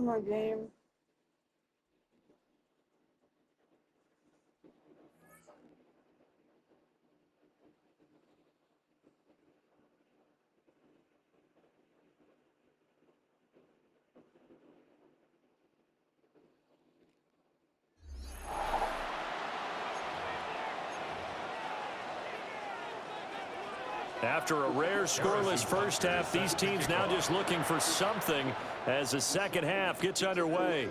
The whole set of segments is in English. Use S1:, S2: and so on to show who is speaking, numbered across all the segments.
S1: my game.
S2: After a rare scoreless first half, these teams now just looking for something as the second half gets underway.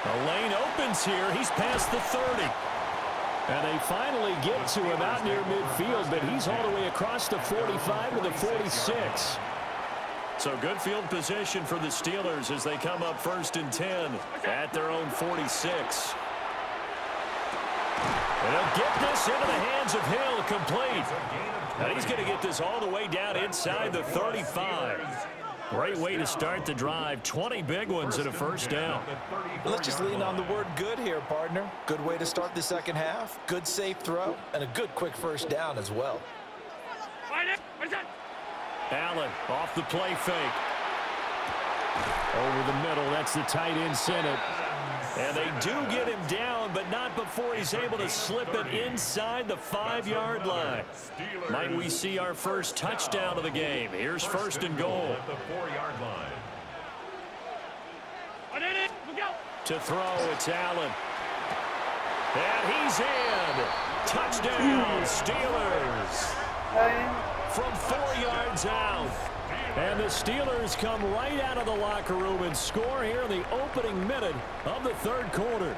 S2: The lane opens here. He's past the 30. And they finally get to him out near midfield, but he's all the way across the 45 to the 46. So good field position for the Steelers as they come up 1st and 10 at their own 46. And he'll get this into the hands of Hill, complete. And he's going to get this all the way down inside the 35. Great way to start the drive. 20 big ones and a first down.
S3: Let's just lean on the word good here, partner. Good way to start the second half. Good safe throw. And a good quick first down as well.
S2: Allen off the play fake. Over the middle. That's the tight end center. And they do get him down, but not before he's able to slip it inside the 5-yard line. Might we see our first touchdown of the game? Here's 1st and goal.
S4: At the 4-yard line.
S2: To throw, it's Allen. And he's in. Touchdown, Steelers. From 4 yards out. And the Steelers come right out of the locker room and score here in the opening minute of the 3rd quarter.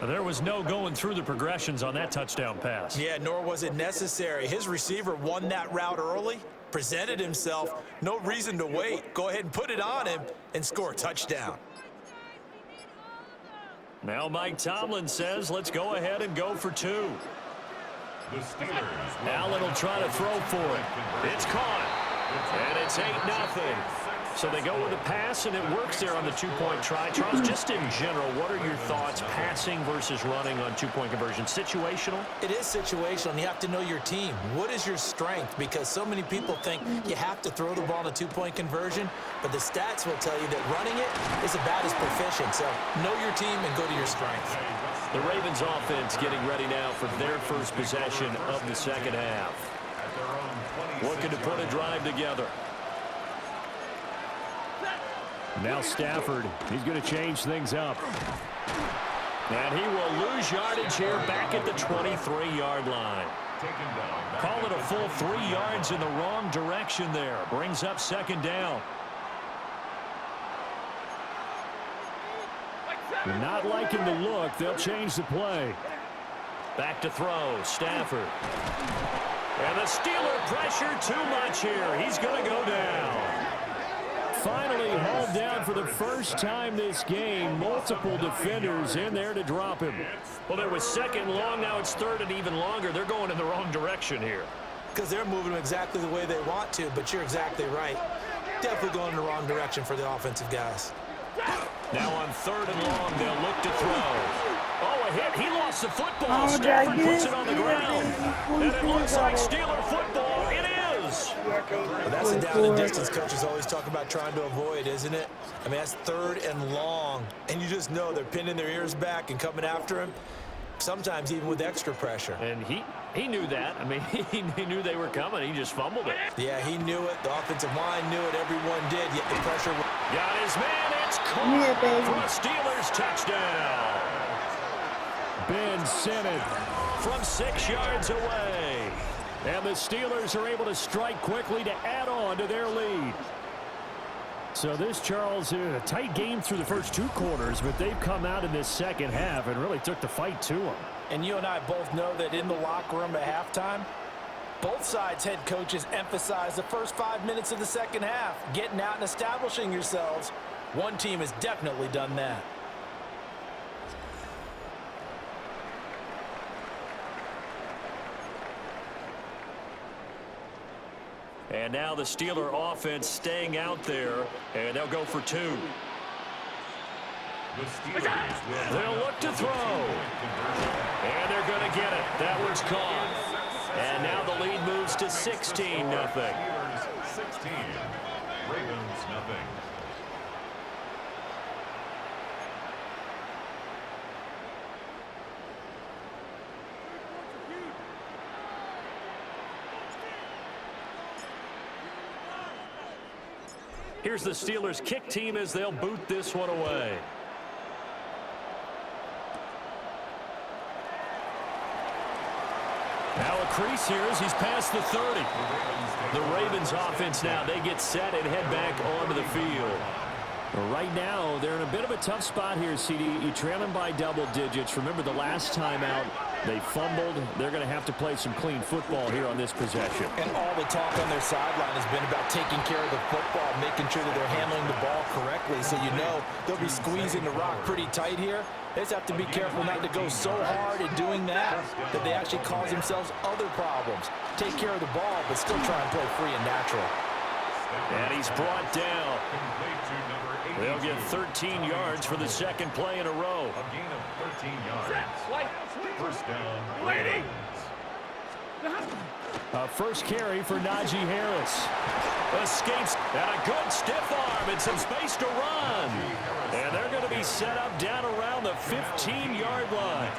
S2: There was no going through the progressions on that touchdown pass.
S3: Yeah, nor was it necessary. His receiver won that route early, presented himself. No reason to wait. Go ahead and put it on him and score a touchdown.
S2: Now Mike Tomlin says, let's go ahead and go for 2.
S4: The Steelers.
S2: Allen will try to throw for it. It's caught. And it's 8-0. So they go with a pass, and it works there on the 2-point try. Charles, just in general, what are your thoughts passing versus running on 2-point conversion? Situational?
S3: It is situational, and you have to know your team. What is your strength? Because so many people think you have to throw the ball in a 2-point conversion, but the stats will tell you that running it is about as proficient. So know your team and go to your strength.
S2: The Ravens offense getting ready now for their first possession of the second half. Looking to put a drive together. Now Stafford, he's going to change things up. And he will lose yardage here back at the 23-yard line. Call it a full 3 yards in the wrong direction there. Brings up 2nd down. Not liking the look. They'll change the play. Back to throw. Stafford. And the Steeler pressure too much here. He's going to go down. Finally hauled down for the first time this game. Multiple defenders in there to drop him. Well, there was 2nd long. Now it's 3rd and even longer. They're going in the wrong direction here.
S3: Because they're moving exactly the way they want to, but you're exactly right. Definitely going in the wrong direction for the offensive guys.
S2: Now on 3rd and long, they'll look to throw. Oh, a hit. He lost the football. Stafford puts it on the ground. And it looks like Steeler football. It is.
S3: Well, that's the down and distance coaches always talk about trying to avoid, isn't it? I mean, that's 3rd and long. And you just know they're pinning their ears back and coming after him, sometimes even with extra pressure.
S2: And he knew that. I mean, he knew they were coming. He just fumbled it.
S3: Yeah, he knew it. The offensive line knew it. Everyone did, yet the pressure.
S2: Got his man. It's caught for a Steelers touchdown. Ben sent it from 6 yards away. And the Steelers are able to strike quickly to add on to their lead. So this, Charles, a tight game through the first 2 quarters, but they've come out in this second half and really took the fight to them.
S5: And you and I both know that in the locker room at halftime, both sides' head coaches emphasize the first 5 minutes of the second half, getting out and establishing yourselves. One team has definitely done that.
S2: And now the Steeler offense staying out there, and they'll go for 2. They'll look to throw. And they're going to get it. That one's caught. And now the lead moves to 16-0. Here's the Steelers' kick team as they'll boot this one away. Now a crease here as he's past the 30. The Ravens offense now, they get set and head back onto the field.
S1: Right now, they're in a bit of a tough spot here, CD. You trail them by double digits. Remember the last time out, they fumbled. They're going to have to play some clean football here on this possession.
S5: And all the talk on their sideline has been about taking care of the football, making sure that they're handling the ball correctly. So you know they'll be squeezing the rock pretty tight here. They just have to be careful not to go so hard in doing that they actually cause themselves other problems. Take care of the ball, but still try and play free and natural.
S2: And he's brought down. They'll get 13 yards for the second play in a row.
S4: A gain of 13 yards. First down, Ravens.
S2: First carry for Najee Harris. Escapes, and a good stiff arm and some space to run. And they're going to be set up down around the 15-yard line.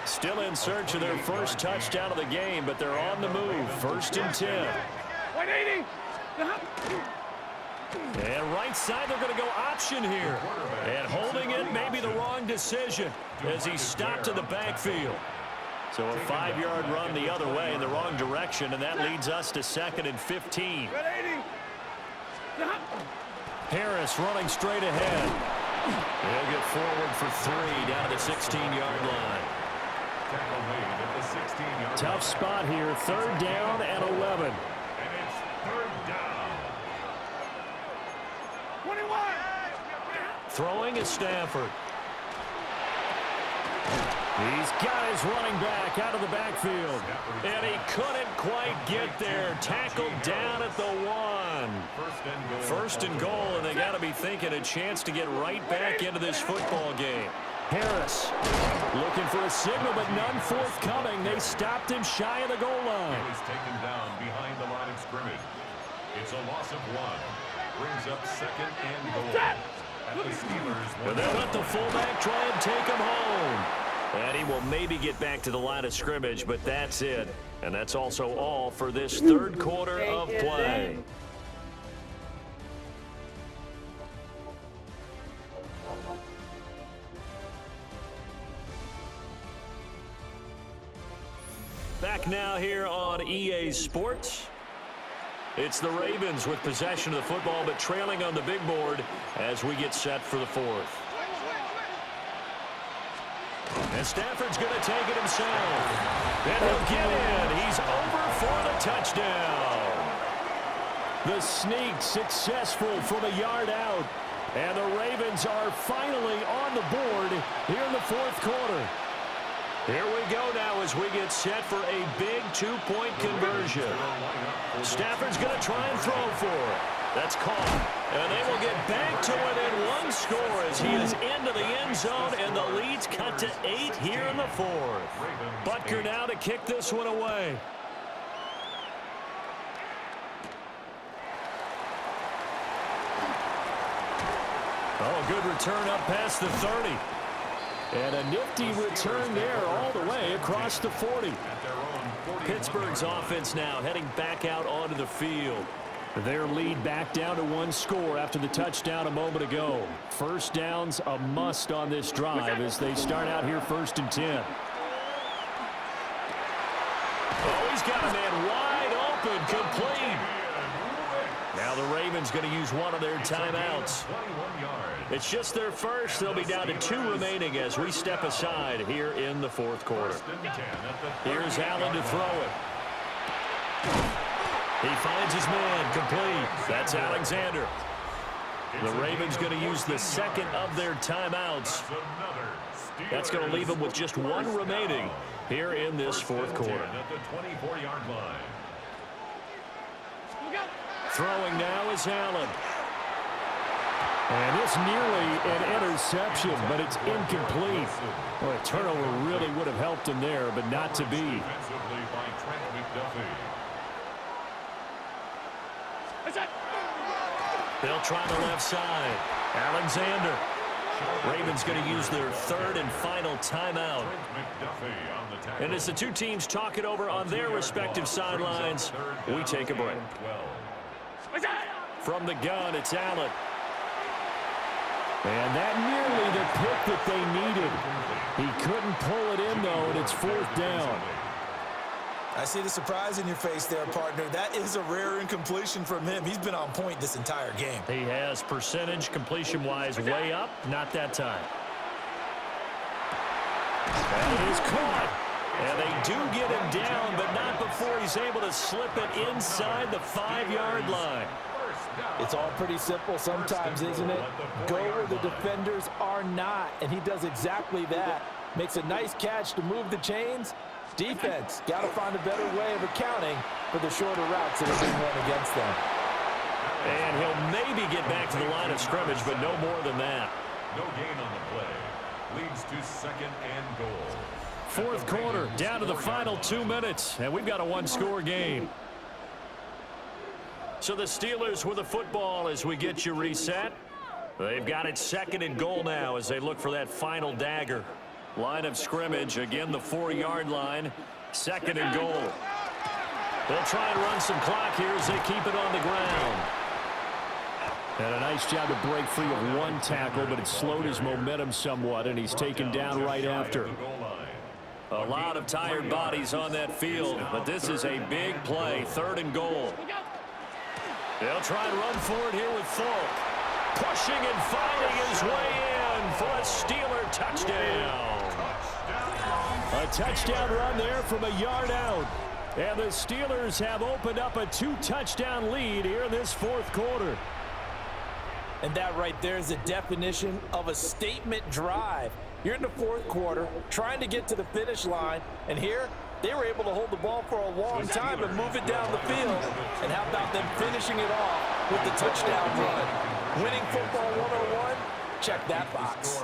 S2: Still in search of their first touchdown of the game, but they're on the move. First and 10.
S4: 180.
S2: And right side, they're going to go option here. And holding it may be the wrong decision as he stopped in the backfield. So a 5-yard run the other way in the wrong direction, and that leads us to 2nd and 15. Harris running straight ahead. He'll get forward for 3 down to the 16-yard line. Tough spot here, 3rd down and 11.
S4: And it's 3rd down. 21.
S2: Throwing is Stafford. He's got his running back out of the backfield. And he couldn't quite get there. Tackled down at the 1. First and goal, and they got to be thinking a chance to get right back into this football game. Harris looking for a signal, but none forthcoming. They stopped him shy of the goal line.
S4: He was taken down behind the line of scrimmage. It's a loss of 1. Brings up 2nd and goal. At the Steelers.
S2: And they'll let the fullback try and take him home. And he will maybe get back to the line of scrimmage, but that's it. And that's also all for this 3rd quarter of play. Back now here on EA Sports. It's the Ravens with possession of the football, but trailing on the big board as we get set for the 4th. And Stafford's going to take it himself. And he'll get in. He's over for the touchdown. The sneak successful from a yard out. And the Ravens are finally on the board here in the 4th quarter. Here we go now as we get set for a big 2-point conversion. Stafford's going to try and throw for it. That's caught. And they will get back to within 1 score as he is into the end zone, and the lead's cut to 8 here in the 4th. Butker now to kick this one away. Oh, good return up past the 30. And a nifty return there all the way across the 40. Pittsburgh's offense now heading back out onto the field. Their lead back down to 1 score after the touchdown a moment ago. First down's a must on this drive as they start out here 1st and 10. Oh, he's got a man wide open, complete. Now the Ravens going to use one of their timeouts. It's just their first. They'll be down to 2 remaining as we step aside here in the 4th quarter. Here's Allen to throw it. He finds his man, complete. That's Alexander. The Ravens going to use the 2nd of their timeouts. That's going to leave them with just 1 remaining here in this 4th quarter. Throwing now is Allen. And it's nearly an interception, but it's incomplete. Well, a turnover really would have helped him there, but not to be. They'll try the left side. Alexander. Ravens going to use their third and final timeout. And as the two teams talk it over on their respective sidelines, we take a break. From the gun, it's Allen.
S1: And that nearly the pick that they needed. He couldn't pull it in, though, and it's fourth down.
S5: I see the surprise in your face there, partner. That is a rare incompletion from him. He's been on point this entire game.
S2: He has percentage completion-wise way up. Not that time.
S1: And it is caught.
S2: And they do get him down, but not before he's able to slip it inside the 5-yard line.
S5: It's all pretty simple sometimes, isn't it? Go where the defenders are not, and he does exactly that. Makes a nice catch to move the chains. Defense got to find a better way of accounting for the shorter routes that are being run against them.
S2: And he'll maybe get back to the line of scrimmage, but no more than that.
S4: No gain on the play. Leads to second and goal.
S1: Fourth quarter, down to the final 2 minutes, and we've got a one-score game.
S2: So the Steelers with the football as we get you reset. They've got it second and goal now as they look for that final dagger. Line of scrimmage, again the 4-yard line, second and goal. They'll try and run some clock here as they keep it on the ground.
S1: And a nice job to break free of one tackle, but it slowed his momentum somewhat, and he's taken down right after.
S2: A lot of tired bodies on that field, but this is a big play, third and goal. They'll try and run for it here with Falk. Pushing and finding his way in for a Steeler touchdown.
S1: A touchdown run there from a yard out. And the Steelers have opened up a 2-touchdown lead here in this fourth quarter.
S5: And that right there is the definition of a statement drive. You're in the fourth quarter, trying to get to the finish line, and here they were able to hold the ball for a long time and move it down the field. And how about them finishing it off with the touchdown run? Winning football 101? Check that box.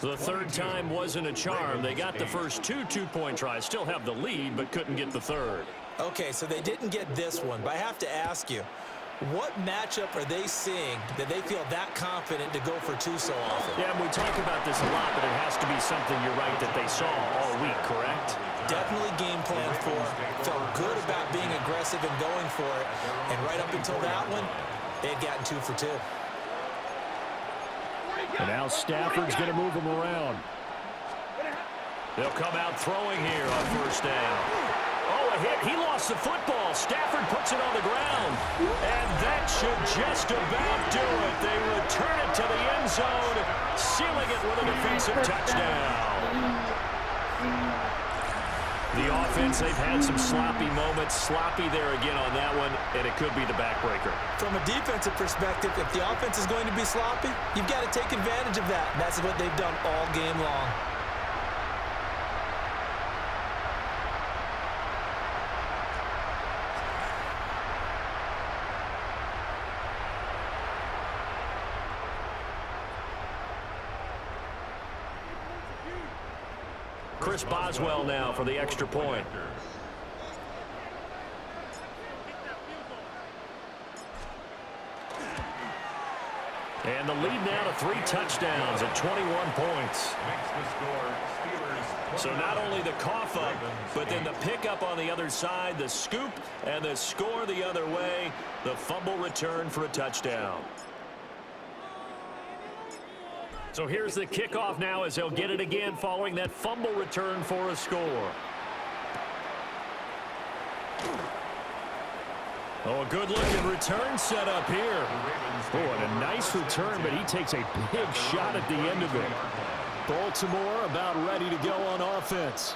S2: The third time wasn't a charm. They got the first two-point tries, still have the lead, but couldn't get the third.
S3: Okay, so they didn't get this one, but I have to ask you, what matchup are they seeing that they feel that confident to go for two so often?
S2: Yeah, and we talk about this a lot, but it has to be something, you're right, that they saw all week, correct?
S3: Definitely game plan for, felt good about being aggressive and going for it, and right up until that one, they had gotten 2 for 2.
S1: And now Stafford's going to move him around.
S2: They'll come out throwing here on first down. Oh, a hit. He lost the football. Stafford puts it on the ground. And that should just about do it. They return it to the end zone, sealing it with a defensive touchdown. The offense, they've had some sloppy moments. Sloppy there again on that one, and it could be the backbreaker.
S3: From a defensive perspective, if the offense is going to be sloppy, you've got to take advantage of that. And that's what they've done all game long.
S2: Chris Boswell now for the extra point. And the lead now to 3 touchdowns at 21 points. So not only the cough up, but then the pickup on the other side, the scoop, and the score the other way, the fumble return for a touchdown. So here's the kickoff now as they'll get it again following that fumble return for a score. Oh, a good-looking return set up here. Oh, and a nice return, but he takes a big shot at the end of it.
S1: Baltimore about ready to go on offense.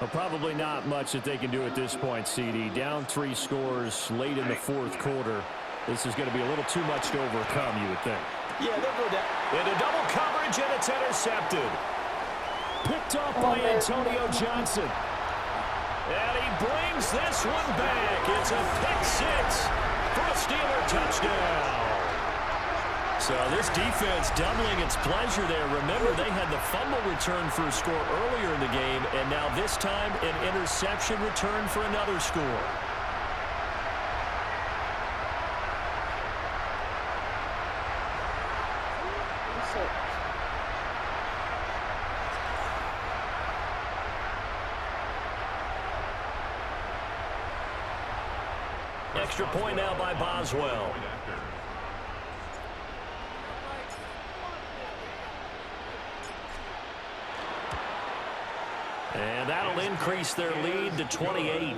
S1: Well, probably not much that they can do at this point, CD. Down 3 scores late in the fourth quarter. This is going to be a little too much to overcome, you would think.
S5: Yeah, they'll go down.
S2: Into double coverage, and it's intercepted.
S1: Picked off by Antonio Johnson.
S2: And he brings this one back. It's a pick 6 for a Steeler touchdown. So this defense doubling its pleasure there. Remember, they had the fumble return for a score earlier in the game, and now this time an interception return for another score. Extra point now by Boswell. And that'll increase their lead to 28.